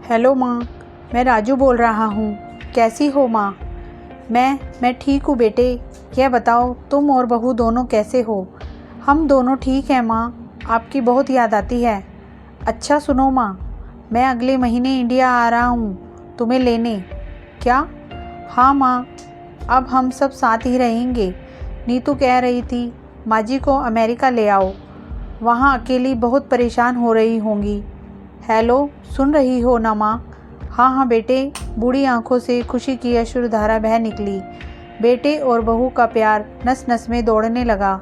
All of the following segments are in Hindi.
हेलो माँ, मैं राजू बोल रहा हूँ। कैसी हो माँ? मैं ठीक हूँ बेटे। यह बताओ तुम और बहू दोनों कैसे हो? हम दोनों ठीक हैं माँ, आपकी बहुत याद आती है। अच्छा सुनो माँ, मैं अगले महीने इंडिया आ रहा हूँ तुम्हें लेने। क्या? हाँ माँ, अब हम सब साथ ही रहेंगे। नीतू कह रही थी माँ जी को अमेरिका ले आओ, वहाँ अकेली बहुत परेशान हो रही होंगी। हेलो, सुन रही हो ना माँ? हाँ हाँ बेटे। बूढ़ी आंखों से खुशी की अश्रुधारा बह निकली। बेटे और बहू का प्यार नस नस में दौड़ने लगा।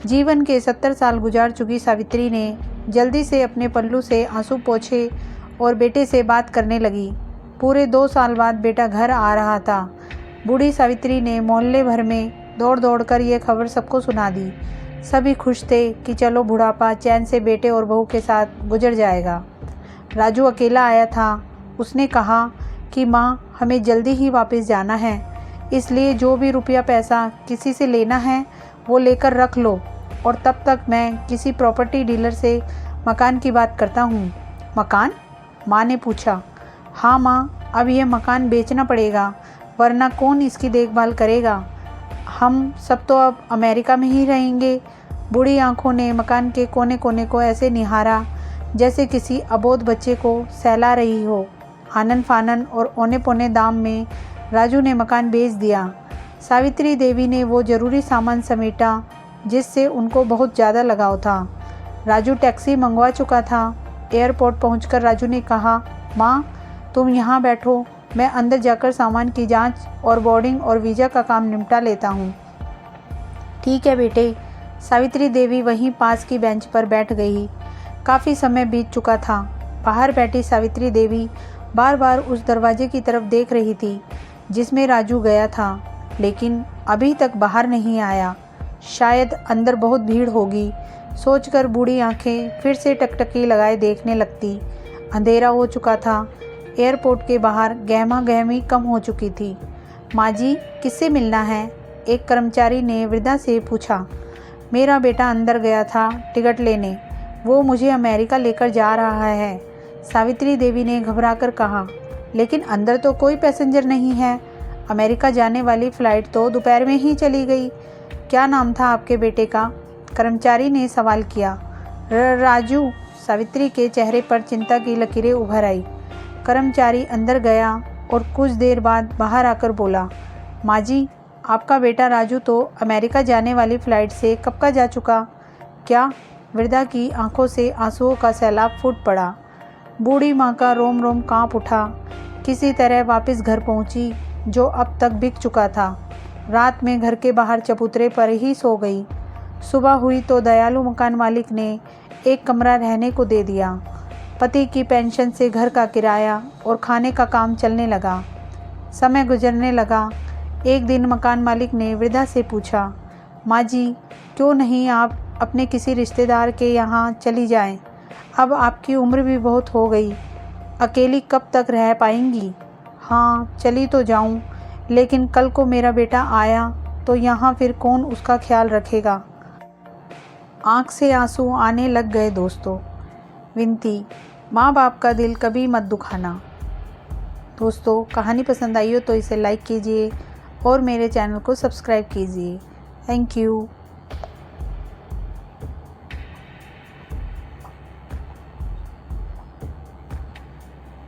जीवन के 70 साल गुजार चुकी सावित्री ने जल्दी से अपने पल्लू से आंसू पोंछे और बेटे से बात करने लगी। पूरे 2 साल बाद बेटा घर आ रहा था। बूढ़ी सावित्री ने मोहल्ले भर में दौड़ दौड़ कर यह खबर सबको सुना दी। सभी खुश थे कि चलो बुढ़ापा चैन से बेटे और बहू के साथ गुजर जाएगा। राजू अकेला आया था। उसने कहा कि माँ, हमें जल्दी ही वापस जाना है, इसलिए जो भी रुपया पैसा किसी से लेना है वो लेकर रख लो, और तब तक मैं किसी प्रॉपर्टी डीलर से मकान की बात करता हूँ। मकान? माँ ने पूछा। हाँ माँ, अब यह मकान बेचना पड़ेगा, वरना कौन इसकी देखभाल करेगा? हम सब तो अब अमेरिका में ही रहेंगे। बूढ़ी आंखों ने मकान के कोने कोने को ऐसे निहारा जैसे किसी अबोध बच्चे को सहला रही हो। आनन फानन और औने पौने दाम में राजू ने मकान बेच दिया। सावित्री देवी ने वो ज़रूरी सामान समेटा जिससे उनको बहुत ज़्यादा लगाव था। राजू टैक्सी मंगवा चुका था। एयरपोर्ट पहुंचकर राजू ने कहा, माँ तुम यहाँ बैठो, मैं अंदर जाकर सामान की जांच और बोर्डिंग और वीज़ा का काम निपटा लेता हूँ। ठीक है बेटे। सावित्री देवी वहीं पास की बेंच पर बैठ गई। काफ़ी समय बीत चुका था। बाहर बैठी सावित्री देवी बार बार उस दरवाजे की तरफ देख रही थी जिसमें राजू गया था, लेकिन अभी तक बाहर नहीं आया। शायद अंदर बहुत भीड़ होगी, सोचकर बूढ़ी आंखें फिर से टकटकी लगाए देखने लगती। अंधेरा हो चुका था। एयरपोर्ट के बाहर गहमा गहमी कम हो चुकी थी। माँ जी, किससे मिलना है? एक कर्मचारी ने वृद्धा से पूछा। मेरा बेटा अंदर गया था टिकट लेने, वो मुझे अमेरिका लेकर जा रहा है, सावित्री देवी ने घबराकर कहा। लेकिन अंदर तो कोई पैसेंजर नहीं है। अमेरिका जाने वाली फ़्लाइट तो दोपहर में ही चली गई। क्या नाम था आपके बेटे का? कर्मचारी ने सवाल किया। राजू। सावित्री के चेहरे पर चिंता की लकीरें उभर आई। कर्मचारी अंदर गया और कुछ देर बाद बाहर आकर बोला, माँ जी, आपका बेटा राजू तो अमेरिका जाने वाली फ़्लाइट से कब का जा चुका? क्या? वृद्धा की आंखों से आंसुओं का सैलाब फूट पड़ा। बूढ़ी माँ का रोम रोम कांप उठा। किसी तरह वापस घर पहुँची, जो अब तक बिक चुका था। रात में घर के बाहर चबूतरे पर ही सो गई। सुबह हुई तो दयालु मकान मालिक ने एक कमरा रहने को दे दिया। पति की पेंशन से घर का किराया और खाने का काम चलने लगा। समय गुजरने लगा। एक दिन मकान मालिक ने वृद्धा से पूछा, माँ जी, क्यों नहीं आप अपने किसी रिश्तेदार के यहाँ चली जाएं? अब आपकी उम्र भी बहुत हो गई, अकेली कब तक रह पाएंगी? हाँ, चली तो जाऊं, लेकिन कल को मेरा बेटा आया तो यहाँ फिर कौन उसका ख्याल रखेगा? आँख से आंसू आने लग गए दोस्तों। विनती, माँ बाप का दिल कभी मत दुखाना। दोस्तों, कहानी पसंद आई हो तो इसे लाइक कीजिए और मेरे चैनल को सब्सक्राइब कीजिए। Thank you.